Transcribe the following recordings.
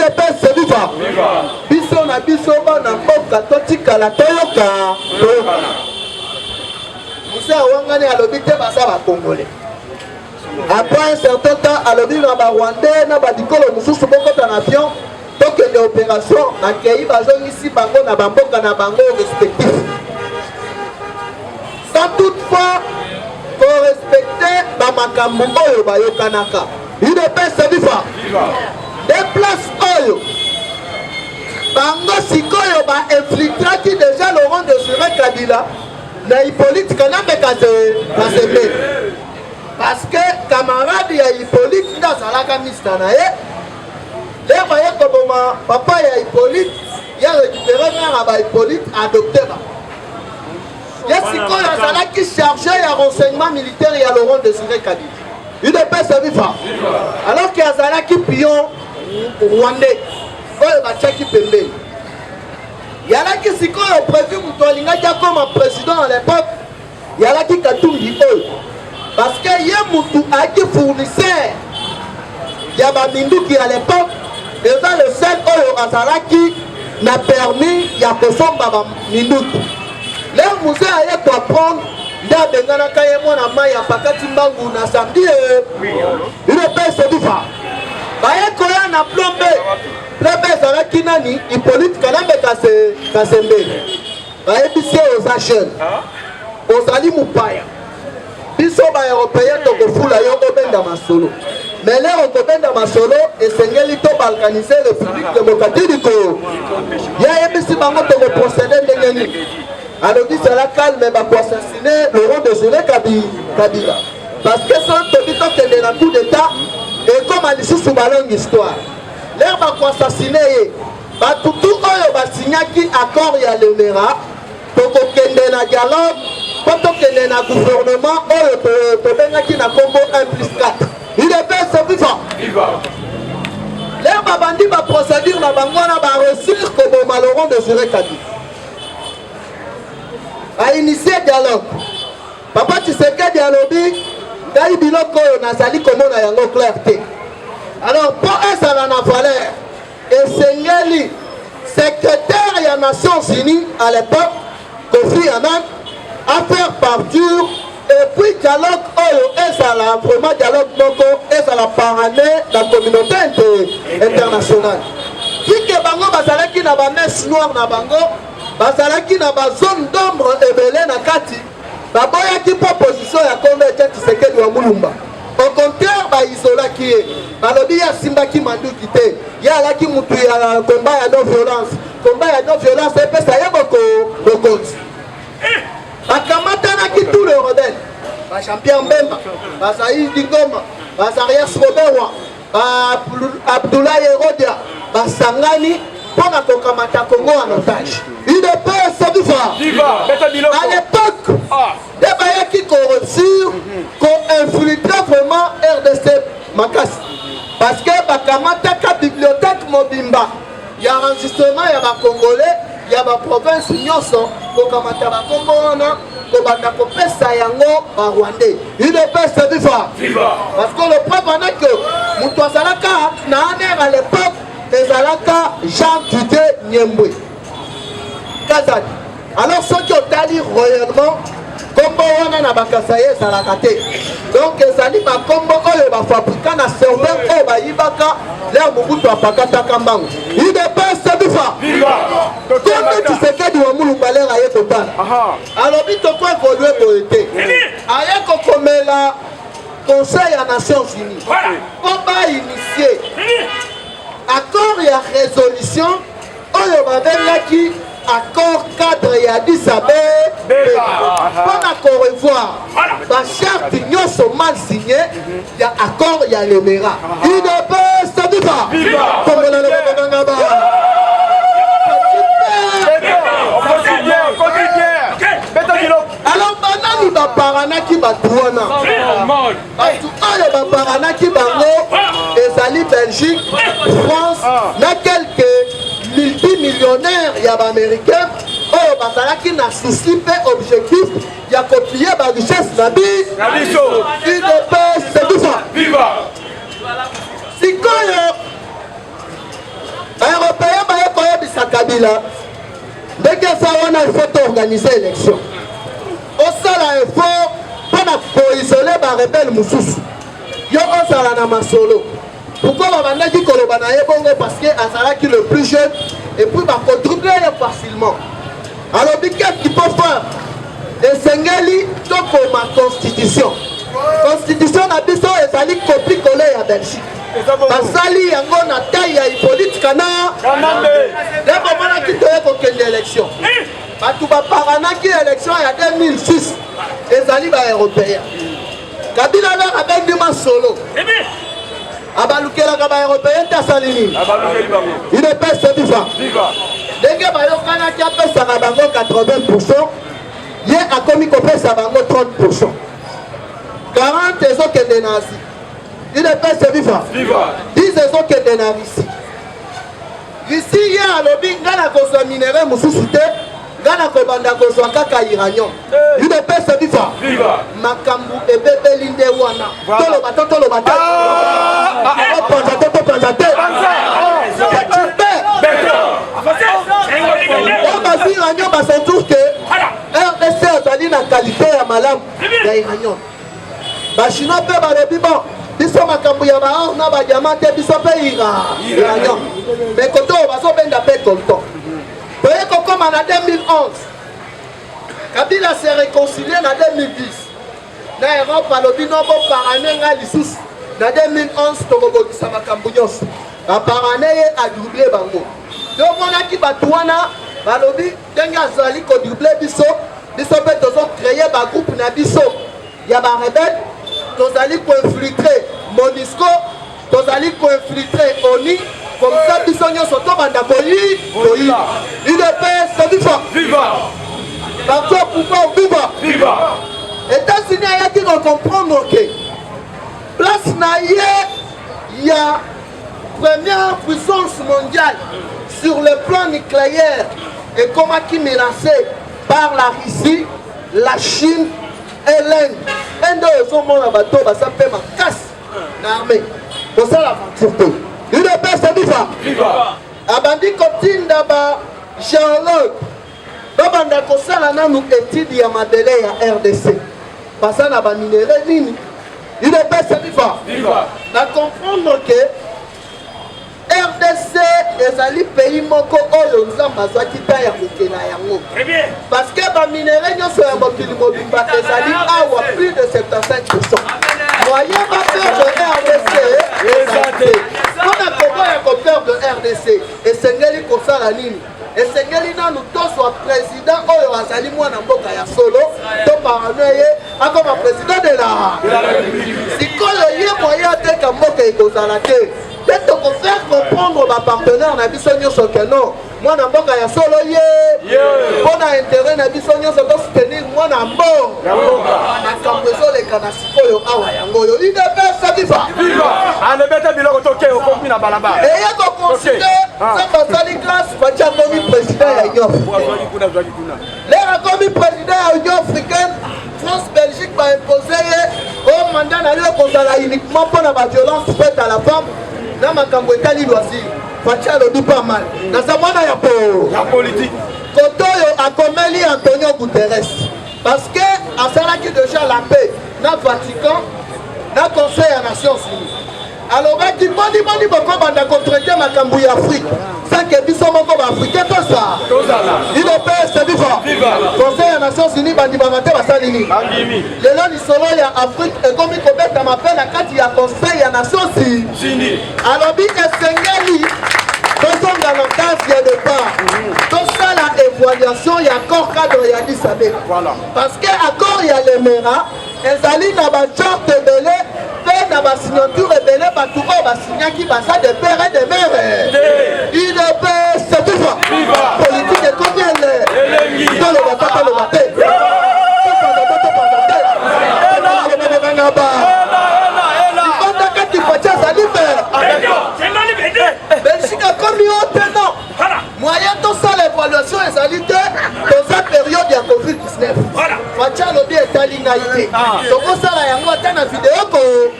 UDPS viva. Biso na biso bana mboka totikala toyoka. Moussa Wangani alobi te basa ba Congolais. Après un certain temps, alobi na ba Rwandais na ba dikolo mususu boko ta avion tokende opération na kei bazongisi bango na bamboka na bango respectif. Sans toutefois pour respecter ba makambo oyo bayokanaka. UDPS viva. Des places oyo bango sikoyo ba infiltraki déjà Laurent Désiré Kabila na Hippolyte Kanambe Kazembe. Parce que camarade ya Hippolyte ndazalaka ministre na ye. Les voyez comme papa ya Hippolyte ya récupéré mère ba Hippolyte adopté ba. Ya sikoyo azalaki chargé ya renseignement militaire ya Laurent Désiré Kabila. UDPS viva. Alors qu'il azalaki pion rwandais oyo batiaki pembeni. Yalaki sikoyo prévu mutu alingaki comme président à l'époque. Yalaki Katumbi oyo. Parce que ye mutu aki fournisseur ya ba minduki à l'époque. Eza le seul oyo azalaki na permis ya kosomba ba minduki. Leo musée aye ko apprendre nda bengana kaye mwana mai ya pakati mbangu na samedi UDPS viva. Baye koya na plombe ezalaki nani Hippolyte Kanambe Kazembe. Baye bisi oza jeune ozali mupaya biso ba européen tokofula yo kobenda masolo. Mais leo kobenda masolo esengeli to balkaniser le public démocratique du Congo. Ya yebisi bango tokoprocéder ndenge nini. Alobi sala calme ba ko assassiner Laurent Désiré Kabila. Parce que sans tobito kende na coup d'état et comme à l'issue ba longue histoire. L'air ba ko assassiner ba tutu oyo ba signaki accord ya Lemera toko kende na dialogue poto kende na gouvernement oyo to bengaki na Congo 1+4. UDPS viva. L'air ba bandi ba procédure na bango na ba réussir comme Laurent Désiré Kabila. A initié dialogue. Papa Tshisekedi alobi ngai biloko oyo nazali komona yango clarté. Alors pour ezala na valeur esengeli secrétaire ya Nations Unies à l'époque Kofi Annan a faire parture et puis dialogue oyo ezala vraiment dialogue moko ezala parané la communauté internationale. Tike bango bazalaki na ba messe noire na bango bazalaki na ba zone d'ombre ebele na kati baboyaki proposition ya Kombe Tshisekedi wa Mulumba. Au contraire ba isolaki ye balobi ya simbaki manduki te ya alaki mutu ya combat ya non violence epesa ye bokonzi bakamatanaki tous les rebelles ba Jean-Pierre Mbemba ba Saïd Ngoma ba Zarias Roberwa ba Abdoulaye Rodia basangani pour kokamata Congo en otage. UDPS viva. À l'époque, des bailleurs qui corruption, qu'on infiltrait vraiment RDC Makas. Parce que bakamata ka bibliothèque Mobimba, il y a enregistrement, il y a ba Congolais, il y a ba province nyonso, kokamata ba Congolais, kobanda kopesa yango ba Rwandais. UDPS viva. Parce que le problème est que mutu azalaka na aner à l'époque ezalaka Jean Tudé Nyembwe Kazali. Alors ceux qui ont tali royalement kombo wana na bakasaye ezalaka te. Donc ezali ba kombo oyo ba fabrika na serveur oyo bayibaka l'air Mobutu apakataka mbangu. UDPS viva. Kombe Tshisekedi wa Mulumba l'air aye totala. Alors bito ko évoluer boyete. Aye kokomela Conseil ya Nations Unies. Komba initié accord et résolution oyo babengaki accord cadre ya Addis Abeba pour revoir la charte nyonso mal signée ya accord ya Lemera. UDPS viva. Komona le babanga ba alors banani baparanaki batu wana batu oyo baparanaki bango ezali Belgique, France na quelques multimillionnaires ya baaméricains oyo bazalaki na souci pe objectif ya kopie ba richesse na biso. UDPS viva. Sikoyo Kabila, dès que ça on a il faut organiser l'élection. Au sala effort pour isoler les rebelles Moussous. Yo on sala na masolo. Pourquoi on va dire que le banaye bongo parce que Azara qui est le plus jeune et puis va contribuer facilement. Alors qu'est-ce qu'il faut faire? Et Sengeli donc ma constitution. Constitution na biso ezali copie collée à Belgique. Basali yango na taille ya Hippolyte Kana. Les moments qui doivent aucune élection. Batu ba paranaki élection il y a 2006. Ezali ba européen. Kabila na abendi ma solo. Abalukela kaba européen ta salini. Il est pas ce vivant. Dès que bayo kana ki apesa na bango 80%, ye akomi kopesa bango 30%. 40 ezokende na asi. Il est pas ce vivant. 10 ezokende na ici. Ici ye alobi ngana kozwa minere mususu te, ngana kobanda kozwa kaka iranium. Il est pas ce vivant. Makambu ebebeli nde wana. Tolo bata. On iranium à son tour que RDC azali na qualité ya malamu ya iranium. Ba chinois pe ba lebi bon. Biso makambu ya ba na ba diamante biso pe iranium. Mais koto baso benda pe tonton. Toye kokoma na 2011. Kabila s'est réconcilié na 2010. Na Europe alobi no bo parane nga lisusu. Na 2011 tokobokisa makambu nyonso. Aparane ye a doublé bango. Donc on a qui batouana balobi ndenge azali ko doubler biso pe tozo créer ba groupe na biso ya ba rebelle tozali ko infiltrer Monisco tozali ko infiltrer ONI comme ça biso nyonso to banda koyi il est paix c'est viva partout pouvoir viva États-Unis a qui comprendre que place na y a première puissance mondiale sur le plan nucléaire et comment qui menacé par la Russie, la Chine et l'Inde. Inde est au monde à bateau, ça fait ma casse l'armée. Pour ça la surtout. Il est pas c'est viva. Abandi Kotine d'aba géologue. Babanda kosala na nous étude ya madele ya RDC. Parce que na ba minéraux nini. Il est pas c'est viva. Na comprendre que RDC ezali pays moko oyo nzamba azwaki ta ya kokela yango parce que baminere nyonso ya mokili mobimba ezali awa plus de 75%. Moyen bapeur de RDC ezate mpona koboya kopeur de RDC esengeli kosala nini esengeli nanu tozwa président oyo azali mwana mboka ya solo to parano ye akoma président de la sikoyo ye moyen ateka mboka ekozala te. Peut-être qu'on faire comprendre ma partenaire na biso nyonso que non mwana mboka ya solo ye pona intérêt na biso nyonso to soutenir mwana mboka makambo ezoleka na sikoyo awa yango yo idepesa viva alebete biloko toke okomi na balabala eye koconsider samba sali classe batia komi président ya union africaine lera komi président ya union africaine France Belgique va imposer au mandat na yo kozala uniquement mpona ba violence faite à la femme na makambo etali loisir fatia lobi pas mal na zamwana ya politique koto yo akomeli Antonio Guterres parce que asalaki déjà la paix na Vatican na Conseil ya Nations Unies alobaki boni bokobanda kotraite makambo ya Afrique sans que biso moko baafricain tosa il est paix c'est vivant Conseil ya Nations Unies bandimaka te basali nini lelo lisolo ya Afrique ekomi kobeta mape na kati ya Conseil ya Nations Unies alobi esengeli tozonga na case ya départ tosala évaluation ya accord cadre ya Addis Abeba parce que accord ya Lemera ezali na bacharte ebele mpe na basignature ebele bato oyo basignaki baza de père et de mère idp setufa politique ekomi ele toloba te toloba te ibandakati faci azali Belgique akomi o te non moyen tosala évaluation ezali te toza période ya COVID-19 faci alobi etali ngai te tokosala yango ata na video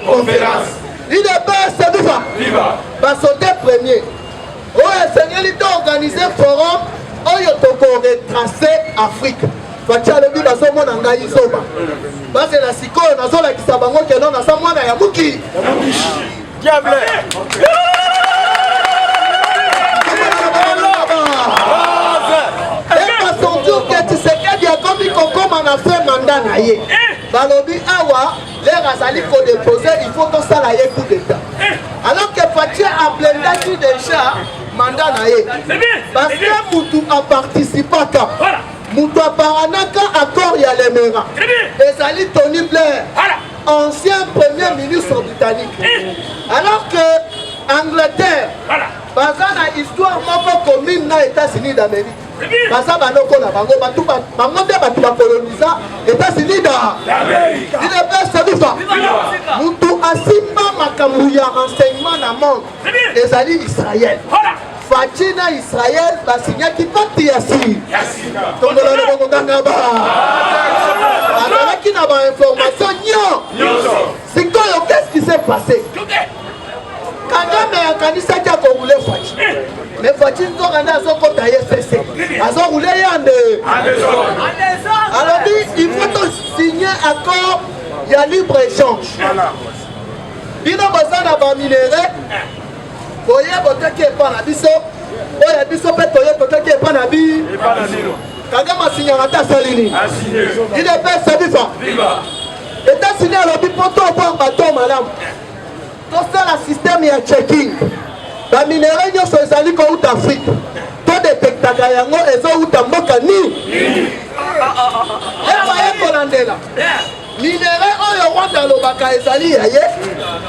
conférence idp setufa basote premier oyo esengeli te organiser forum retracer Afrique. Fatia le dit dans son monde en Gaïsoba. Parce que la siko, dans son qui s'abango qui est dans sa moine à Yamuki. Diable! Et à son tour, que tu sais qu'il y a comme il a fait mandat naïe. Balobi Awa, les Razali qu'on déposé, il faut qu'on s'aille coup d'État. Alors que Fatia a blindé déjà mandat naïe. Parce que Moutou a participé à ça. Moutou a paranaka accord ya Lemera. Et Zali Tony Blair, ancien premier ministre britannique. Alors que Angleterre, dans une histoire commune dans les États-Unis d'Amérique. Baza banoko na bango batu bango te batu ba colonisa États-Unis d'Amérique. Il est bien salufa. Mutu asimba makambu ya renseignement na monde. Ezali Israël. Fatina Israël ba signa ki pati ya si. Tongola le bongo ngaba. Avec qui n'a pas information nyo. C'est quoi qu'est-ce qui s'est passé? Kagame a kanisa qui a roulé Fachi. Mais Fachi nous a rendu FSC. Ils ont roulé en alors il faut signer accord, il y a libre échange. Il y a besoin de minerai. Voyez, votre qui est pas la biso. Voyez, biso peut être votre qui est pas la bi. Kagame a signé un Salini. Il est bien salufa. États-Unis a le bipoto au bateau, madame. Tout ça, le système est checking. Les minéraux sont allés en Afrique. Tout détecte yango et ont eu mboka ni. Et voyez qu'on là. Minéraux au Rwanda lobaka ezali yaye.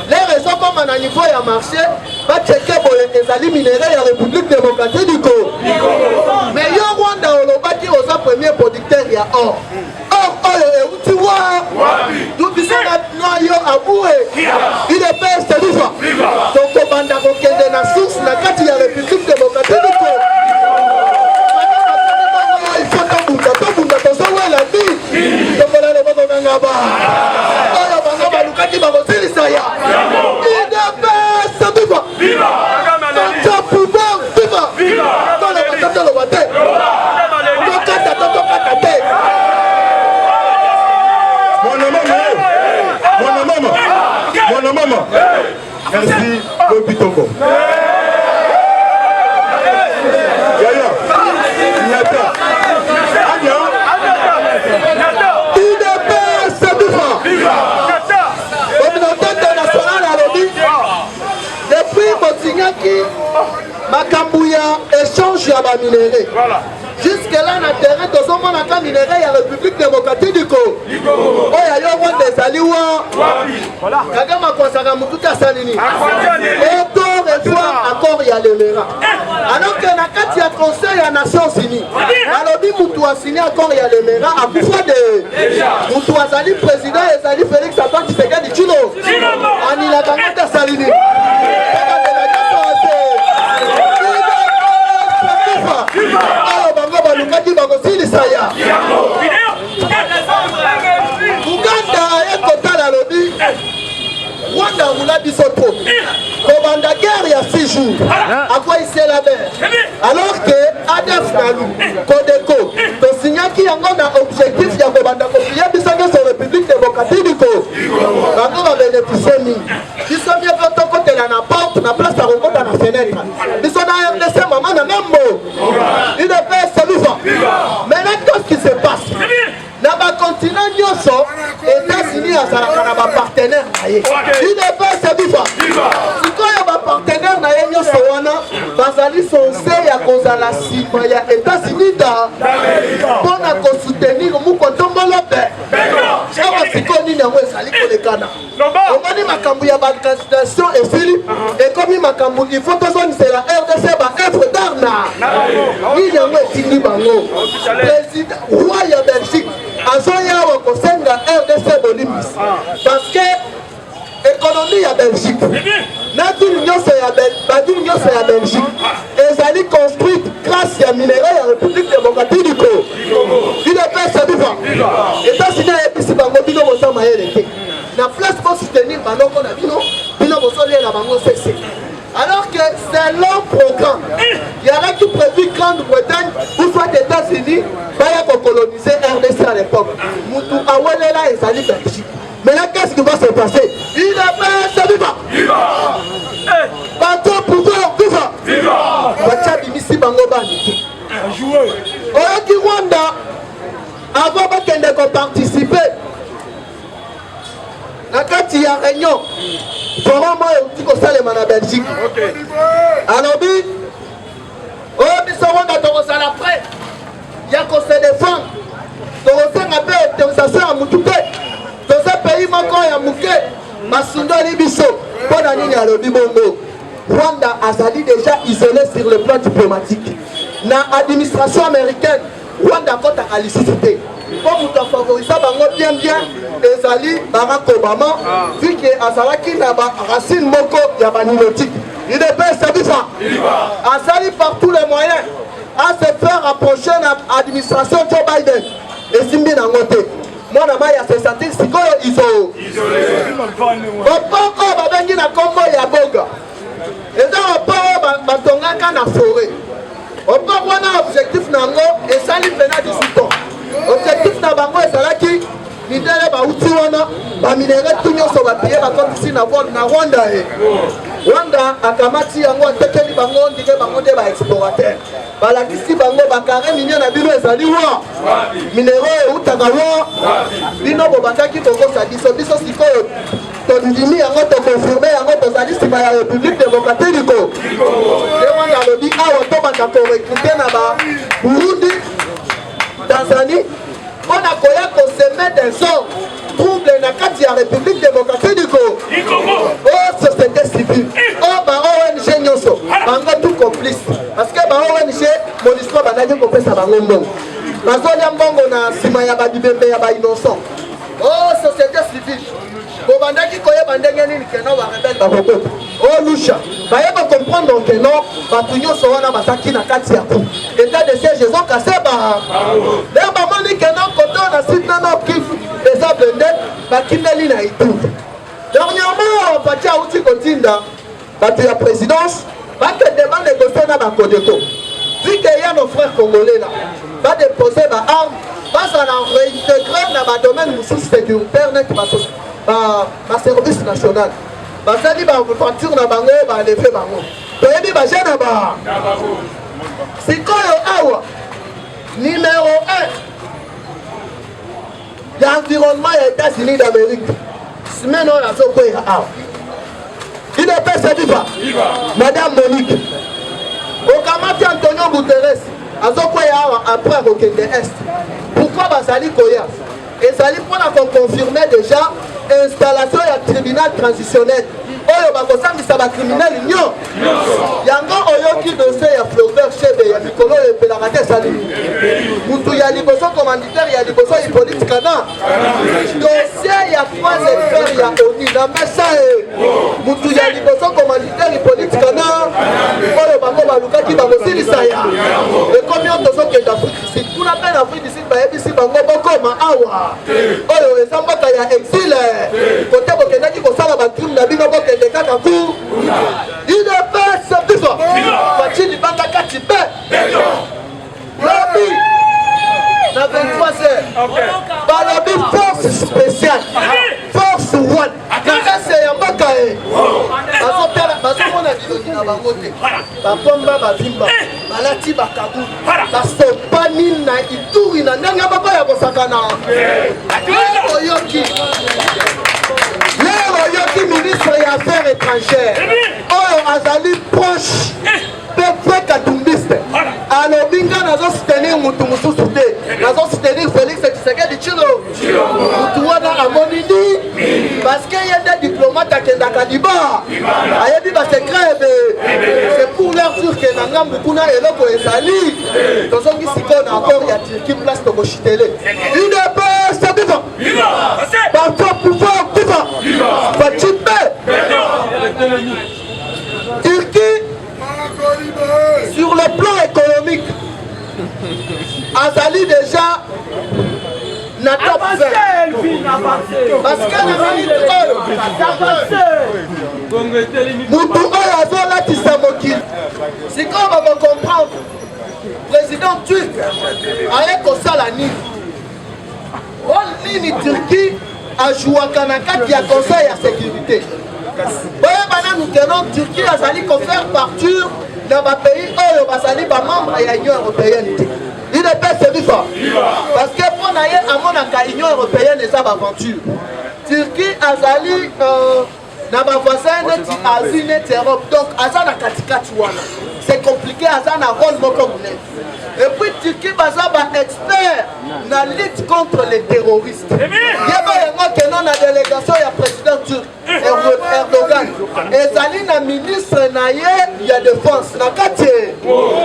Les raisons comme à niveau ya marché, va checker les ali minéraux ya République démocratique du Congo. Mais yo Rwanda lobaki aux premiers producteurs ya or. Or tu vois. Nous disons noyo aboué. Il est père c'est vivant. Donc banda ko kende na source na kati ya République démocratique du Congo. Il faut tabunda to so wela bi. Donc là le bongo ngaba. Oyo bango balukaki bango silisa ya. Il est père c'est vivant. Viva. Dans pouvoir viva. Viva. Dans le battle le battle. Mon maman, merci Bobi Tongo. Depuis Motingaki, Makambouya échange à la minérée. Jusque-là, dans le terrain, tout le monde a minéré, il y a la République démocratique du Congo. Il y a des Aliwa. Kagame a consacré Moutuka Salini. Autant réforme, encore il y a le Mera. Alors que il y a le Conseil des Nations Unies. Alors, Moutou a signé encore il y a le Mera. À coup de Moutou a sali président et sali Félix Antoine Tshisekedi Tshilo. Ani la Kagame Salini. Uganda ekotala lobi Rwanda roula biso trop. Kobanda guerre il y a 6 jours. À quoi il s'est la mer. Alors que ADF Nalou, Kodeko, to signaki yango na objectif ya kobanda kopier biso sur la République démocratique du Congo. Bango va bénéficier ni. Biso bien voto côté la na porte na place à rencontre na fenêtre. Biso na RDC maman na même mot. Il ne peut se vivre. Mais là qu'est-ce qui se passe? Na ba continent nyoso États-Unis azalaka na ba partenaire na ye. Il ne peut se vivre. Sikoyo ba partenaire na ye nyoso wana bazali censé ya kozala sima ya États-Unis da pona ko soutenir mukontombolo be. Chaque sikoyo nini yango ezali kolekana. Omani makambu ya ba candidatation et Philippe et comme makambu il faut besoin c'est la RDC ba œuvre d'art na. Ni yango etindi bango. Président roi ya Belgique Azoya Wakosenga RDC Bolimbis parce que l'économie à Belgique, notre union c'est à Belgique, et ça est construite grâce à minerai à la République démocratique du Congo. Il est pas ça vivant. États-Unis et puis Bango Bino Mosama Eleke. La place pour soutenir Bango Nabino, Bino Mosoli et la Bango CC. Alors que c'est leur programme. Il y a qui prévu Grande-Bretagne ou soit États-Unis. koparticipe na kati ya réunion forum oyo euti kosalema na Belgique. alobi oyo biso wanga tokozala prêt ya kose défendre, tokosenga mpe autorisation ya mutu te, toza pays moko ya moke basundoli biso. Mpo na nini alobi bongo? Rwanda azali déjà isolé sur le plan diplomatique. Na administration américaine Rwanda kotaka lisusu te. Mpo moto afavorisa bango bien ezali Barack Obama, vu que azalaki na baracine moko ya banilotique. Il est bien sabifa azali par tous les moyens à se faire rapprocher na administration Joe Biden. Esimbi nango te. Mwana mai ya sensatique sikoyo iso opoko babengi na kombo ya boga. Eza opoko batongaka na forêt. Opoko wana objectif nango esali pena 18 ans. Objectif na bango ezalaki midele bauti wana baminere tu nyonso bapiye bakotisi na Rwanda. Rwanda akamati yango atekeli bango ndike bango nde baexplorateur. Balakisi bango bakare minio na bino ezali wa minero eutaka wa bino bobandaki kokosa biso sikoyo tondimi yango tokonfirme yango tozali nsima ya République démocratique du Congo. Nde wana alobi awa tobanda korekrute na Burundi, Tanzanie mpona koya koseme desordre trouble na kati ya République démocratique du Congo. O société civile o ba ONG nyonso bango tout complice parce que ba ONG MONUSCO bandaki kopesa bango mbongo bazolia mbongo na nsima ya babibembe ya bainocent. O société civile bobandaki koyeba ndenge nini keno barebele bakokota o lusha bayeba comprendre keno bato nyonso wana bazaki na kati ya ku état de siège ezokase leo bamoni keno koto na site nano kifu eza blende bakindeli na Ituri. Dernièrement bati auti kotinda bato ya présidence bakende banégocier na bakodeko vu que ya nos frères congolais là badépose baarme bazala réintégrer na badomaine mosusu sécuritaire neti baservice national bazali baventure na bango baleve bango toyebi baje na ba sikoyo awa numéro 1 ya environnement ya États-Unis d'Amérique semaine oyo azokwea awa idepesa diva madame Monique okamati Antonio Guterres azokwea awa après akokende est. Pourquoi bazali koya? Ezali mpona koconfirme déjà installation ya tribunal transitionnel oyo bakosambisa bacriminel nyo yango oyoki dossier ya Flaubert Chebe ya mikolo oyo epelaka te esali mutu ya liboso commanditaire ya liboso Hippolyte Kana dossier ya 3 hectares ya ONU na mesa mutu ya liboso commanditaire Hippolyte Kana oyo bango balukaki bakosilisa ya ekomi oyo tozokenda Afrique du Sud kuna mpe na Afrique du Sud bayebisi bango bokoma awa oyo eza mboka ya exile kote bokendaki kosala bacrime na bino bokende kaka ku idepesa biso baci libanga kati mpe lobi na 23 heures balobi force spéciale force one nakase ya mboka bazomona bilongi na bango te bapomba bavimba balati bakabu basopani na Ituri na ndenge bako ya kosakana oyoki oyoki ministre ya affaires étrangères oyo azali proche pe katumbiste alobi nga nazosoutenir mutu mosusu te nazosoutenir Félix Tshisekedi Tshilo mutu wana amoni ni parce que ye nde diplomate akendaka liba ayebi basekret ebe c'est pour leur dire ke na ngambu kuna eloko ezali tozongi sikoyo na accord ya Turquie place tokoshitele udps biva parti pouvoir biva Fachipe Turquie sur le plan économique azali déjà na top 20 parce que mutu oyo azolatisa mokili sikoyo bakocomprendre président turc aye kosala nini nini Turquie ajouaka na kati ya conseil ya sécurité boyeba nanu keno Turquie azali kofaire parture na bapays oyo bazali bamembre ya union européenne te UDPS viva. Parce que pour naïe à mon Union européenne et ça va aventure. Turquie azali na ba voisin net Asie net Europe donc azana katikati wana. C'est compliqué azana rôle moko munene. Et puis Turquie baza ba expert na lutte contre les terroristes. Yeba yango que non na délégation ya président turc Erdogan. Ezali na ministre na ye ya défense na kati.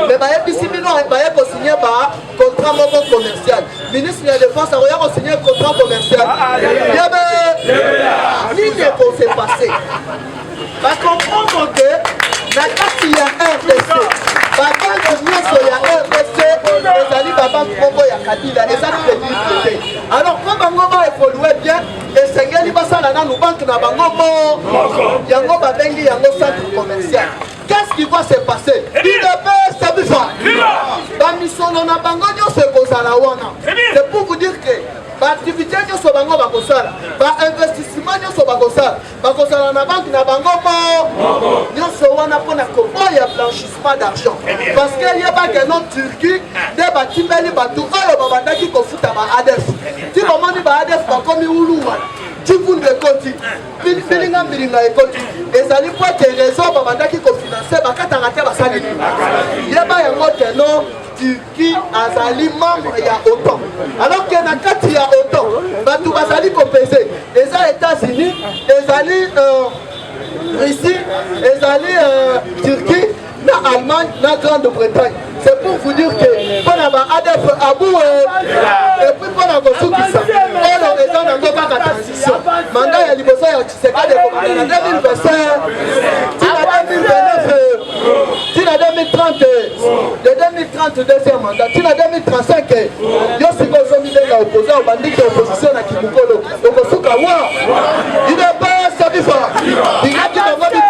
Mais ba yebisi bino ba yeko signer ba contrat moko commercial. Ministre ya défense a ko signer contrat commercial. Yeba ni ne peut se passer. Va comprendre que na kati ya RDC babanque nyonso ya RDC ezali babanque moko ya Kabila eza crédibilité. Alors po bango ba évoluer bien esengeli basala nanu banque na bango mo yango babengi yango centre commercial. Qu'est-ce qui va se passer? UDPS viva. Bamisolo na bango nyonso ekozala wana. C'est pour vous dire que l'activité nyonso bango bakosala ba investissement nyonso bakosala na banque na bango mo nyonso wana mpona koboya blanchissement d'argent parce que yeba ke non Turquie nde batimbeli bato oyo babandaki kofuta ba ADF ti bomoni ba ADF bakomi uluwa tivunde ekoti mbilinga ekoti ezali po ke raison babandaki kofinanse bakatanga te basali yeba yango ke non Turquie azali membre ya OTAN. Alors que na kati ya OTAN, batu bazali kopese. Eza États-Unis, ezali Russie, ezali Turquie, na Allemagne, na Grande-Bretagne. C'est pour vous dire que pour la ADF Abou et puis pour la Kosukisa, on est dans la transition. Mandat ya liboso ya Tshisekedi en 2025, tina 2029, tina 2030, de 2030 deuxième mandat, tina 2035, yo siko zomi de la opposition, au bandit de opposition à Kimukolo, au Kosuka wa, il n'est pas sabifa, il a dit dans votre